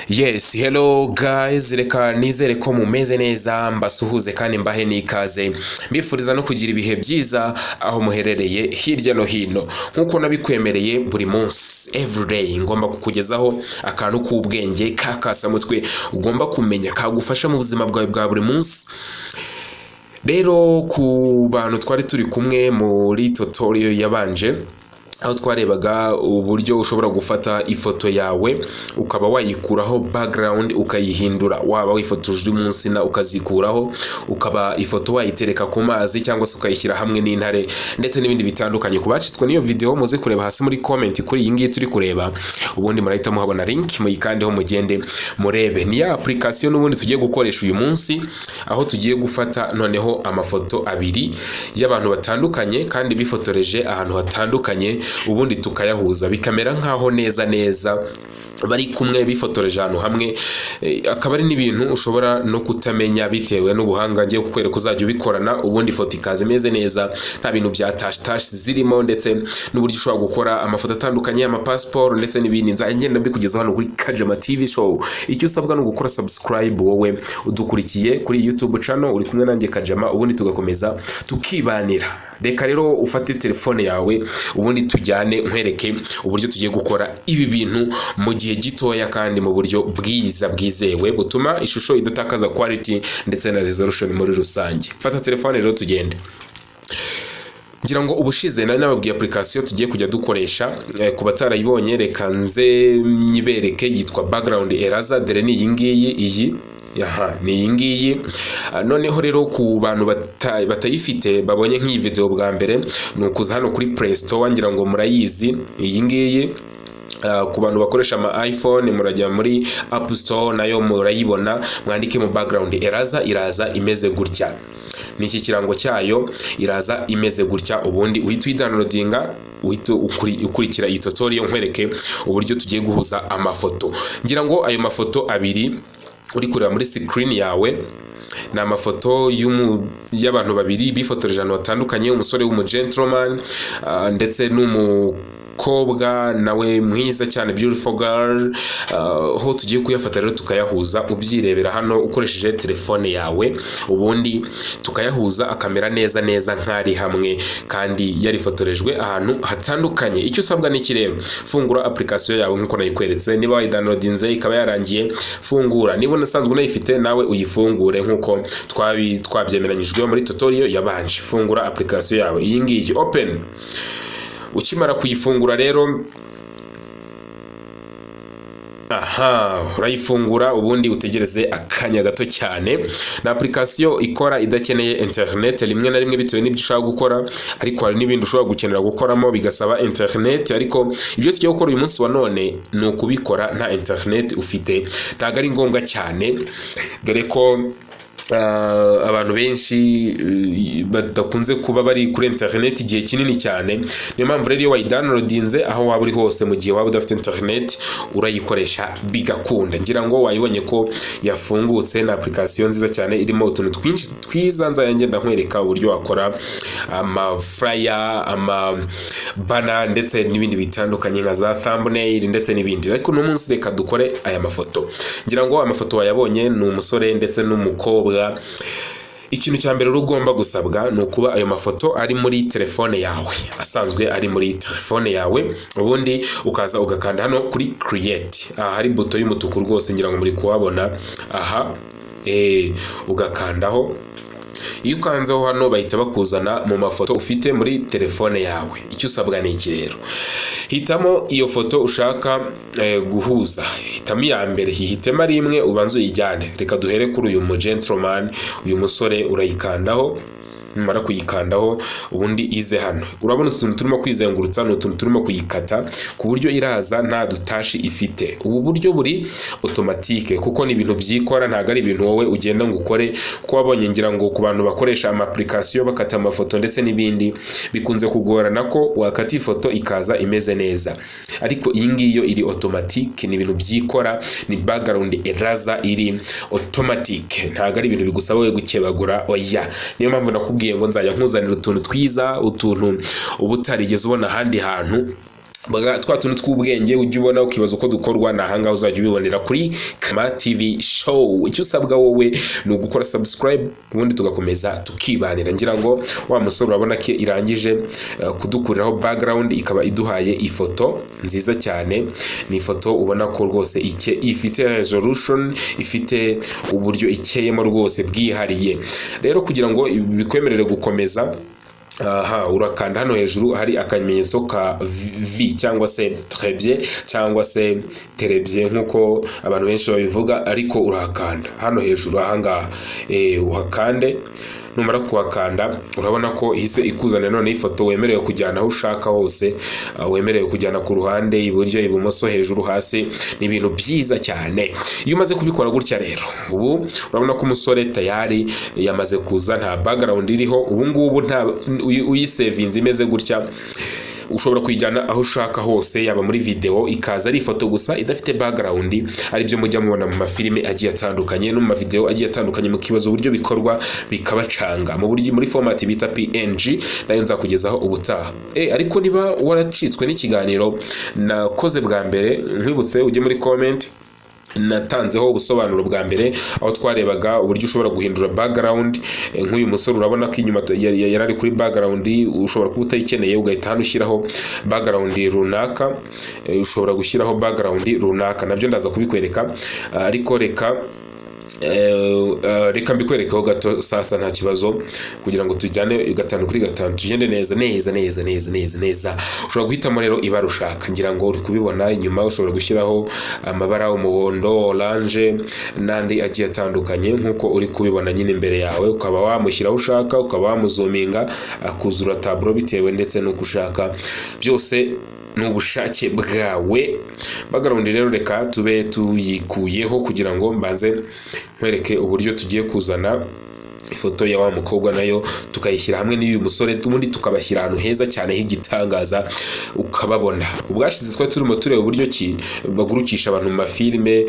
Yes, hello guys, reka nizere ko mumeze neza, mbasuhuze kandi mbahe n'ikaze. Mbifuriza no kugira ibihe byiza aho muherereye hirya no hino. Nkuko nabikwemereye buri munsi, everyday ngomba kukugezaho akantu k'ubwenge kakasamutwe ugomba kumenya kagufasha mu buzima bwawe bwa buri munsi. Rero ku bantu twari turi kumwe muri tutorial yabanje, aho twarebaga uburyo ushobora gufata ifoto yawe ukaba wayikuraho background ukayihindura, waba wifotoje umunsi na ukazikuraho, ukaba ifoto wayitereka ku mazi cyangwa se ukayishyira hamwe n'intare ndetse n'ibindi bitandukanye. Kubacitswe n'iyo video muze kureba hasi muri comment kuri iyi ngiyi turi kureba, ubundi murahita muhabona link muyikandeho mugende murebe. Ni ya application n'ubundi tugiye gukoresha uyu munsi, aho tugiye gufata noneho amafoto abiri y'abantu batandukanye kandi bifotoreje ahantu hatandukanye, ubundi tukayahuza bikamera nkaho neza bari kumwe bifotoreje ahantu hamwe. Akaba ari n'ibintu ushobora no kutamenya bitewe n'ubuhanga ngiye kukwereka uzajya ubikorana, ubundi foto ikaza imeze neza nta bintu bya tash zirimo, ndetse n'uburyo ushobora gukora amafoto atandukanye, amapassport ndetse n'ibindi. Nzagenda mbikugezaho hano kuri Kajama TV show. Icyo usabwa no gukora subscribe wowe udukurikiye kuri YouTube channel, uri kumwe nanjye Kajama, ubundi tugakomeza tukibanira. Reka rero ufate telefone yawe ubundi tujyane nkwereke uburyo tugiye gukora ibi bintu mu gihe gitoya kandi mu buryo bwizewe butuma ishusho idatakaza quality ndetse na resolution muri rusange. Fata telefone rero tugende. Ngira ngo ubushize nari nababwiye application tugiye kujya dukoresha, ku batarayibonye reka nze nyibereke, yitwa background eraser. Dere ni iyi ngiyi ni iyi ngiyi. Noneho rero ku bantu batayifite babonye nk'iyi video bwa mbere, ni ukuza hano kuri Play Store, ngira ngo murayizi iyi ngiyi. Ku bantu bakoresha ama iPhone murajya muri App Store, nayo murayibona, mwandike mu background eraser, iraza imeze gutya. Niki kirango cyayo, iraza imeze gutya. Ubundi uhita uyidownloadinga, uhita ukurikira iyi tutorial nkwereke uburyo tugiye guhuza amafoto. Ngira ngo ayo mafoto abiri uri kureba muri screen yawe ni amafoto y'abantu babiri bifotoreje ahantu hatandukanye, umusore w'umugentleman ndetse n'umukobwa nawe mwiza cyane, beautiful girl. Ho tugiye kuyafata rero tukayahuza, ubyirebera hano ukoresheje telefone yawe, ubundi tukayahuza akamera neza nk'ari hamwe kandi yarifotorejwe ahantu hatandukanye. Icyo usabwa ni iki rero? Fungura application yawe nkuko nayikweretse. Niba wayidownloadinze ikaba yarangiye, fungura. Niba unasanzwe unayifite nawe uyifungure nkuko twabyemeranyijwe muri tutorial yabanje. Fungura application yawe iyi ngiyi, open. Ukimara kuyifungura rero, urayifungura ubundi utegereze akanya gato cyane. Na application ikora idakeneye internet rimwe na rimwe bitewe n'ibyo ushaka gukora, ariko hari n'ibindi ushobora gukenera gukoramo bigasaba internet. Ariko ibyo tugiye gukora uyu munsi wa none ni ukubikora nta internet ufite, ntago ari ngombwa cyane, dore ko abantu benshi badakunze kuba bari kuri internet igihe kinini cyane. Niyo mpamvu rero iyo wayidownloadinze aho waba uri hose, mu gihe waba udafite internet urayikoresha bigakunda. Ngira ngo wayibonye ko yafungutse, na application nziza cyane irimo utuntu twinshi twiza. Nzagenda nkwereka uburyo wakora ama flyer, ama banner ndetse n'ibindi bitandukanye nka za thumbnail ndetse n'ibindi. Ariko no munsi reka dukore aya mafoto. Ngira ngo amafoto wayabonye ni umusore ndetse n'umukobwa. Ikintu cya mbere ugomba gusabwa ni ukuba ayo mafoto ari muri telefone yawe, asanzwe ari muri telefone yawe. Ubundi ukaza ugakanda hano kuri create, hari buto y'umutuku rwose, ngira ngo muri kuhabona ugakandaho. Iyo ukanzeho hano bahita bakuzana mu mafoto ufite muri telefone yawe. Icyo usabwa ni iki rero? Hitamo iyo foto ushaka guhuza. Hitamo iya mbere, hihitemo ari imwe ubanze uyijyane. Reka duhere kuri uyu gentleman, uyu musore urayikandaho. Numara kuyikandaho ubundi ize hano, urabona utuntu turimo kwizengurutsa, n'utuntu turimo kuyikata ku buryo iraza nta dutashi ifite. Ubu buryo buri automatique kuko ni ibintu byikora, ntago ari ibintu wowe ugenda ngo ukore. Kuko wabonye ngira ngo ku bantu bakoresha ama application bakata amafoto ndetse n'ibindi, bikunze kugorana ko wakata ifoto ikaza imeze neza. Ariko iyi ngiyo iri automatique, ni ibintu byikora, ni background eraser iri automatique, ntago ari ibintu bigusaba wowe gukebagura. Oya, niyo mpamvu nakubwiye ngo nzajya nkuzanira utuntu twiza, utuntu ubutarigeze ubona ahandi hantu. twa tuntu tw'ubwenge ujya ubona ukibaza uko dukorwa, na ahangaha uzajya ubibonera kuri Kama TV show. Icyo usabwa wowe ni ugukora subscribe, ubundi tugakomeza tukibanira. Ngira ngo wa musore urabona ko irangije kudukuriraho background, ikaba iduhaye ifoto nziza cyane. Ni ifoto ubona ko rwose ifite resolution, ifite uburyo ikeyemo rwose bwihariye. Rero kugira ngo bikwemerere gukomeza, urakanda hano hejuru hari akamenyetso ka V cyangwa se très cyangwa se très nkuko abantu benshi babivuga, ariko urakanda hano hejuru ahangaha, uhakande. Numara kuhakanda urabona ko ihise ikuzana none ifoto wemerewe kujyana aho ushaka hose, wemerewe kujyana ku ruhande, iburyo, ibumoso, hejuru, hasi. Ni ibintu byiza cyane. Iyo umaze kubikora gutya rero, ubu urabona ko umusore tayari yamaze kuza, nta background iriho. Ubu ngubu uyisevinze imeze gutya, ushobora kuyijyana aho ushaka hose, yaba muri video ikaza ari ifoto gusa idafite background, ari byo mujya mubona mu mafilime agiye atandukanye no mu video agiye atandukanye, mu kibazo uburyo bikorwa bikabacanga muri format bita PNG, nayo nzakugezaho ubutaha. Ariko niba waracitswe n'ikiganiro nakoze bwa mbere, nkwibutse ujye muri comment natanzeho ubusobanuro bwa mbere, aho twarebaga uburyo ushobora guhindura background. Nk'uyu musore urabona ko inyuma yarari kuri background, ushobora kuba utayikeneye ugahita hano ushyiraho background runaka, ushobora gushyiraho background runaka, nabyo ndaza kubikwereka. Ariko reka mbikwerekeho gato sasa, nta kibazo, kugira ngo tujyane 5x5 tugende neza. Ushobora guhitamo rero ibara ushaka, ngira ngo uri kubibona inyuma. Ushobora gushyiraho amabara umuhondo, orange n'andi agiye atandukanye nkuko uri kubibona nyine imbere yawe, ukaba wamushyiraho ushaka, ukaba wamuzuminga akuzura tableau bitewe ndetse n'uko ushaka. Byose n'ubushake bwawe. Background rero reka tube tuyikuyeho kugira ngo mbanze nkwereke uburyo tugiye kuzana ifoto ya wa mukobwa nayo tukayishyira hamwe n'uyu musore, ubundi tukabashyira ahantu heza cyane h'igitangaza ukababona. Ubwashize twari turimo tureba uburyo ki bagurukisha abantu mu mafilime,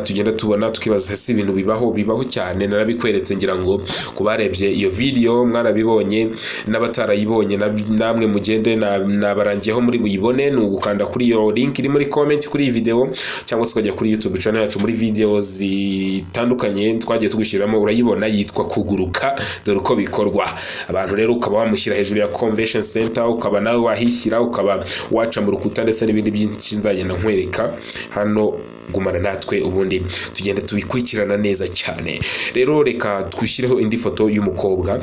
tugenda tubona tukibaza se ibintu bibaho cyane. Narabikweretse, ngira ngo kubarebye iyo video mwarabibonye, n'abatarayibonye namwe mugende nabarangiyeho muri buyibone. Ni ugukanda kuri iyo link iri muri comment kuri iyi video, cyangwa tukajya kuri YouTube channel yacu muri video zitandukanye twagiye tugushyiramo, urayibona, yitwa Kuguruka. Dore uko bikorwa. Abantu rero ukaba wamushyira hejuru ya convention center, ukaba nawe wahishyira, ukaba waca mu rukuta ndetse n'ibindi byinshi nzagenda nkwereka hano. Gumana natwe ubundi tugenda tubikurikirana neza cyane. Rero reka twishireho indi foto y'umukobwa.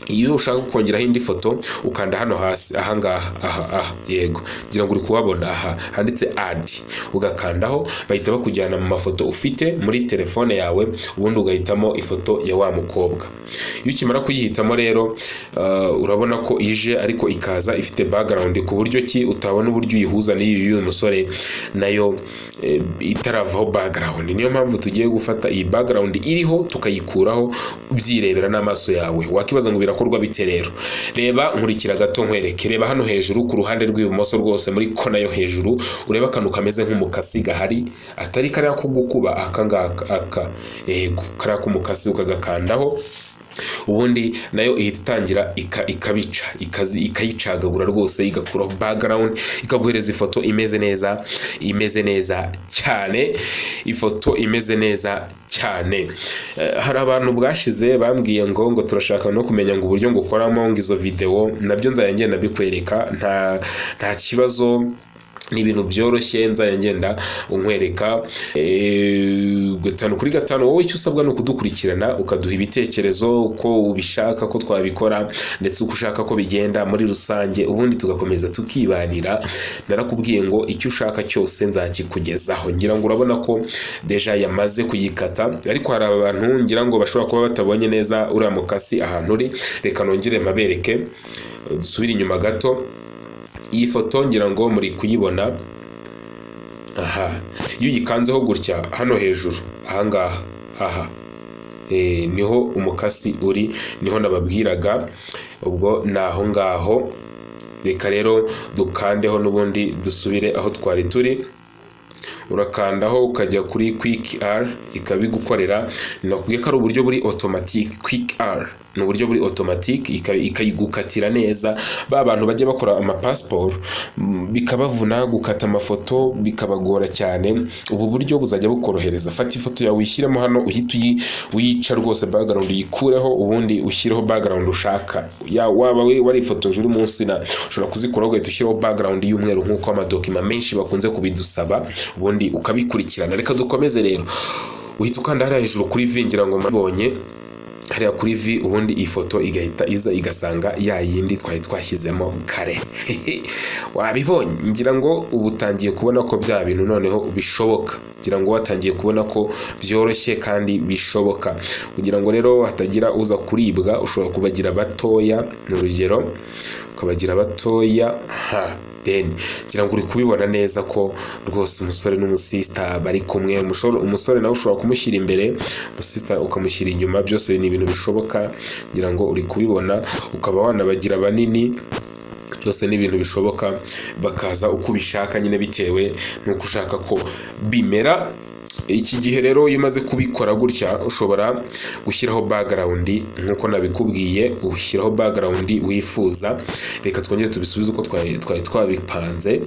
Iyo ushaka kongeraho indi foto ukanda hano hasi ahangaha, yego, ngira ngo uri kuhabona handitse add, ugakandaho bahita bakujyana mu mafoto ufite muri telefone yawe, ubundi ugahitamo ifoto ya wa mukobwa. Iyo ukimara kuyihitamo rero urabona ko ije, ariko ikaza ifite background ku buryo ki utabona uburyo uyihuza n'uyu musore nayo itaravaho background. Niyo mpamvu tugiye gufata iyi background iriho tukayikuraho ubyirebera n'amaso yawe. Wakibaza ngo birakorwa bite rero? Reba, nkurikira gato nkwereke. Reba hano hejuru ku ruhande rw'ibumoso rwose muri kona yo hejuru, ureba akantu kameze nk'umukasi gahari, atari kariya ko gukuba, aka yego, kariya k'umukasi ukagakandaho, ubundi nayo ihita itangira ikabica, ikayicagagura rwose, igakuraho background, ikaguhereza ifoto imeze neza cyane. Ifoto imeze neza cyane. Hari abantu bwashize bambwiye ngo turashaka no kumenya ngo uburyo ngukoramo ngo izo video, nabyo nzayengenda bikwereka, nta kibazo. Ni ibintu byoroshye, nzayengenda unkwereka 5x5. Wowe icyo usabwa ni ukudukurikirana, ukaduha ibitekerezo uko ubishaka ko twabikora, ndetse uko ushaka ko bigenda muri rusange, ubundi tugakomeza tukibanira. Narakubwiye ngo icyo ushaka cyose nzakikugezaho. Ngira ngo urabona ko deja yamaze kuyikata, ariko hari abantu ngira ngo bashobora kuba batabonye neza uriya mukasi ahantu uri. Reka nongere mabereke, dusubire inyuma gato. Iyi foto ngira ngo muri kuyibona. Iyo uyikanzeho gutya hano hejuru ahangaha, niho umukasi uri, niho nababwiraga, ubwo naho ngaho. Reka rero dukandeho n'ubundi dusubire aho twari turi. urakandaho ukajya kuri quick R ikabigukorera. Nakubwiye ko ari uburyo buri automatic. Quick R ni uburyo buri automatic ikayigukatira neza. Ba bantu bajye bakora ama passport bikabavuna gukata amafoto bikabagora cyane, ubu buryo buzajya bukorohereza. Fata ifoto yawe uyishyiremo hano, uhita uyica rwose background uyikureho, ubundi ushyireho background ushaka. Waba warifotoje uri munsi na ushobora kuzikuraho ugahita ushyiraho background y'umweru nk'uko amadokima menshi bakunze kubidusaba, ubundi ukabikurikirana. Reka dukomeze rero. Uhita ukanda hariya hejuru kuri V, ngira ngo mabonye hariya kuri V, ubundi ifoto igahita iza igasanga ya yindi twari twashyizemo kare. Wabibonye, ngira ngo ubu utangiye kubona ko bya bintu noneho bishoboka. Ngira ngo watangiye kubona ko byoroshye kandi bishoboka. Kugira ngo rero hatagira uza kuribwa, ushobora kubagira batoya, n'urugero ukabagira batoya then ngira ngo uri kubibona neza ko rwose umusore n'umusista bari kumwe. Umusore nawe ushobora kumushyira imbere, umusista ukamushyira inyuma, byose ni ibintu bishoboka. Ngira ngo uri kubibona, ukaba wanabagira banini, byose ni ibintu bishoboka. Bakaza uko ubishaka nyine bitewe n'uko ushaka ko bimera. Iki gihe rero iyo umaze kubikora gutya, ushobora gushyiraho background nk'uko nabikubwiye, ushyiraho background wifuza. Reka twongere tubisubize uko twari twabipanze.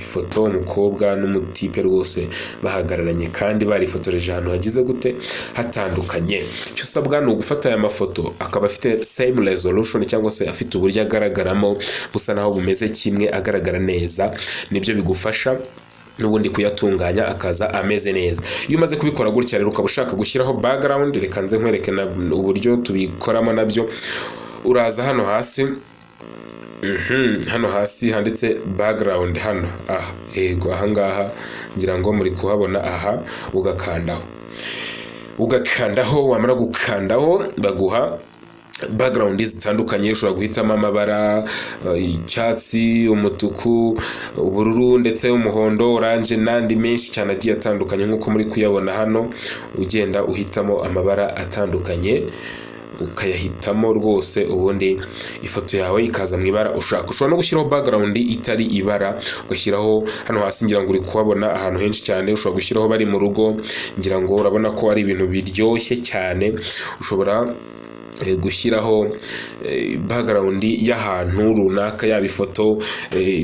Ifoto umukobwa n'umutipe rwose bahagararanye kandi barifotoreje ahantu hagize gute hatandukanye. Icyo usabwa ni ugufata aya mafoto akaba afite same resolution, cyangwa se afite uburyo agaragaramo busa naho bumeze kimwe, agaragara neza. Nibyo bigufasha n'ubundi kuyatunganya akaza ameze neza. Iyo umaze kubikora gutya rero ukaba ushaka gushyiraho background, reka nze nkwereke uburyo tubikoramo nabyo. Uraza hano hasi, hano hasi handitse background hano, yego ahangaha ngira ngo muri kuhabona. Ugakandaho, wamara gukandaho baguha background zitandukanye. Ushobora guhitamo amabara icyatsi, umutuku, ubururu, ndetse umuhondo, orange n'andi menshi cyane agiye atandukanye nk'uko muri kuyabona hano. Ugenda uhitamo amabara atandukanye ukayahitamo rwose, ubundi ifoto yawe ikaza mu ibara ushaka. Ushobora no gushyiraho background itari ibara, ugashyiraho hano hasi, ngira ngo uri kuhabona ahantu henshi cyane. Ushobora gushyiraho bari mu rugo, ngira ngo urabona ko ari ibintu biryoshye cyane. Ushobora gushyiraho background y'ahantu runaka, yaba ifoto,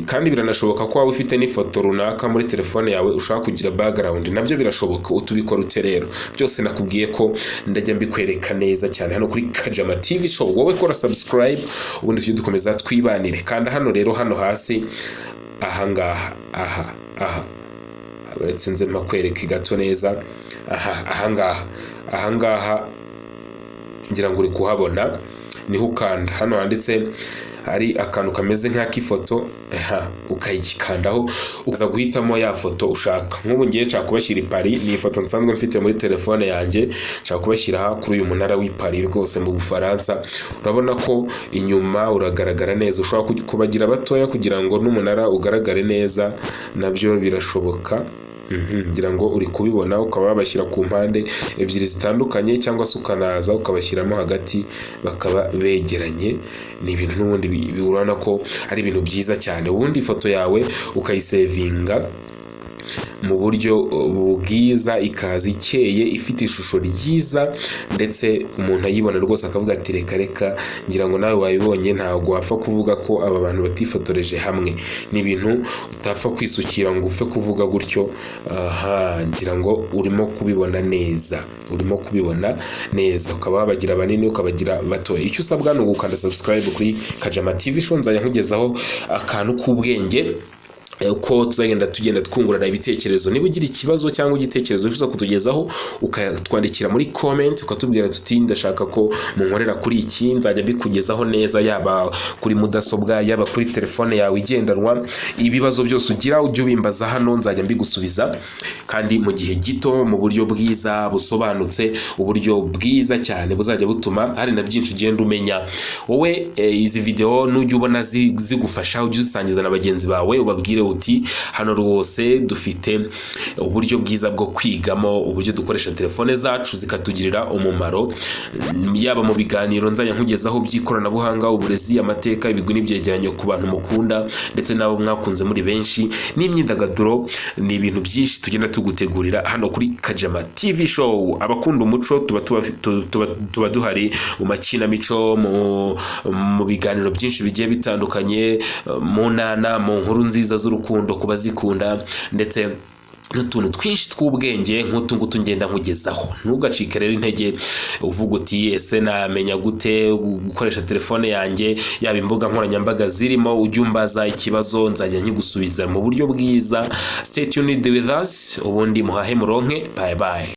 kandi biranashoboka ko waba ufite n'ifoto runaka muri telefone yawe ushaka kugira background, nabyo birashoboka. Utubikora ute rero? Byose nakubwiye ko ndajya mbikwereka neza cyane hano kuri Kajama TV Show. Wowe kora subscribe, ubundi tujye dukomeza twibanire. Kanda hano rero, hano hasi ahangaha, uretse nze mpakwereke gato neza. Ahangaha ngira ngo uri kuhabona, niho ukanda. Hano handitse hari akantu kameze nk'ak'ifoto, ukayikandaho ukaza guhitamo ya foto ushaka. Nk'ubu ngiye nshaka kubashyira i Paris, ni ifoto nsanzwe mfite muri telefone yanjye, nshaka kubashyira kuri uyu munara w'i Paris rwose mu Bufaransa. Urabona ko inyuma uragaragara neza. Ushobora kubagira batoya kugira ngo n'umunara ugaragare neza, nabyo birashoboka. Ngira ngo uri kubibona, ukaba wabashyira ku mpande ebyiri zitandukanye, cyangwa se ukanaza ukabashyiramo hagati bakaba begeranye. Ni ibintu n'ubundi urabona ko ari ibintu byiza cyane. Ubundi ifoto yawe ukayisevinga mu buryo bwiza, ikaza ikeye ifite ishusho ryiza, ndetse umuntu ayibona rwose akavuga ati reka. Ngira ngo nawe wabibonye, ntabwo wapfa kuvuga ko aba bantu batifotoreje hamwe. Ni ibintu utapfa kwisukira ngo upfe kuvuga gutyo. Ngira ngo urimo kubibona neza, ukaba wabagira banini ukabagira batoya. Icyo usabwa ni ugukanda subscribe kuri Kajama TV Show. Nzajya nkugezaho akantu k'ubwenge uko tugenda twungurana ibitekerezo. Niba ugira ikibazo cyangwa igitekerezo wifuza kutugezaho, ukatwandikira muri comment, ukatubwira tuti ndashaka ko munkorera kuri iki, nzajya mbikugezaho neza, yaba kuri mudasobwa, yaba kuri telefone yawe igendanwa. Ibibazo byose ugira ujye ubimbaza hano, nzajya mbigusubiza kandi mu gihe gito mu buryo bwiza busobanutse, uburyo bwiza cyane buzajya butuma hari na byinshi ugenda umenya. Wowe izi video nujya ubona zigufasha ujye uzisangiza na bagenzi bawe, ubabwire uti hano rwose dufite uburyo bwiza bwo kwigamo, uburyo dukoresha telefone zacu zikatugirira umumaro, yaba mu biganiro nzajya nkugezaho by'ikoranabuhanga, uburezi, amateka, ibigwi n'ibyegeranyo ku bantu mukunda ndetse nabo mwakunze muri benshi, n'imyidagaduro, ni ibintu byinshi tugenda tugutegurira hano kuri Kajama TV show. Abakunda umuco tuba duhari mu makinamico, mu biganiro byinshi bigiye bitandukanye, mu nana, mu nkuru nziza z'urukundo ku bazikunda, ndetse n'utuntu twinshi tw'ubwenge nk'utu ngutu ngenda nkugezaho. Ntugacike rero intege uvuga uti ese namenya gute gukoresha telefone yanjye, yaba imbuga nkoranyambaga zirimo, ujye umbaza ikibazo nzajya nkigusubiza mu buryo bwiza. Stay tuned with us, ubundi muhahe muronke. Bye bye.